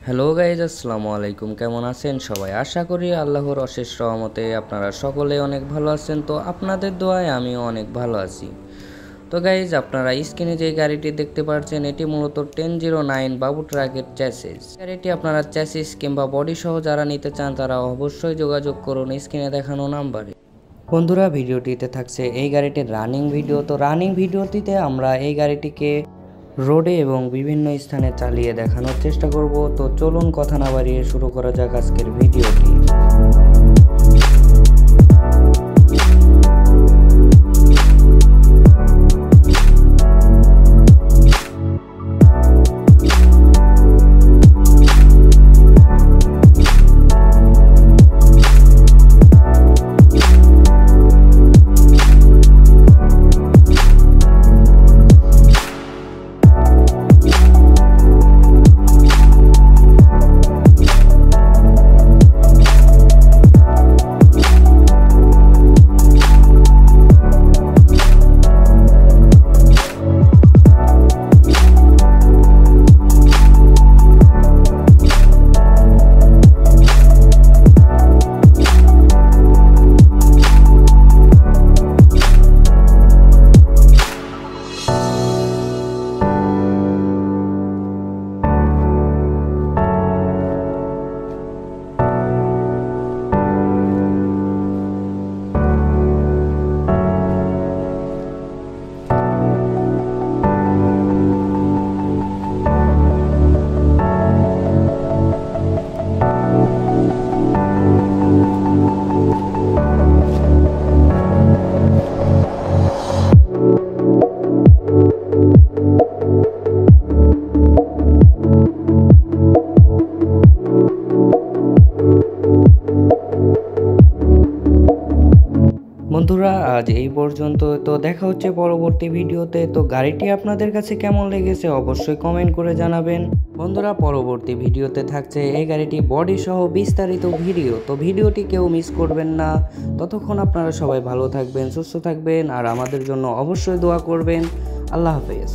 Hello guys, আসসালামু আলাইকুম। কেমন আছেন সবাই? আশা করি আল্লাহর অশেষ রহমতে আপনারা সকলে অনেক ভালো আছেন। তো আপনাদের দোয়ায় আমিও অনেক ভালো আছি। তো গাইজ, আপনারা স্ক্রিনে যে গাড়িটি দেখতে পাচ্ছেন এটি মূলত 1009 বাবু ট্রাকের চ্যাসিস। গাড়িটি আপনারা চ্যাসিস কিংবা বডি সহ যারা নিতে চান তারা অবশ্যই যোগাযোগ করুন স্ক্রিনে দেখানো নাম্বারে। বন্ধুরা, ভিডিওটিতে থাকছে এই গাড়িটির রানিং ভিডিও। তো রানিং ভিডিওটিতে আমরা এই গাড়িটিকে রোডে এবং বিভিন্ন স্থানে চালিয়ে দেখানোর চেষ্টা করব। তো চলুন কথা না বাড়িয়ে শুরু করা যাক আজকের ভিডিওটি। বন্ধুরা, আজ এই পর্যন্ত। তো দেখা হচ্ছে পরবর্তী ভিডিওতে। তো গাড়িটি আপনাদের কাছে কেমন লেগেছে অবশ্যই কমেন্ট করে জানাবেন। বন্ধুরা, পরবর্তী ভিডিওতে থাকছে এই গাড়িটি বডি সহ বিস্তারিত ভিডিও। তো ভিডিওটি কেউ মিস করবেন না। ততক্ষণ আপনারা সবাই ভালো থাকবেন, সুস্থ থাকবেন আর আমাদের জন্য অবশ্যই দোয়া করবেন। আল্লাহ হাফেজ।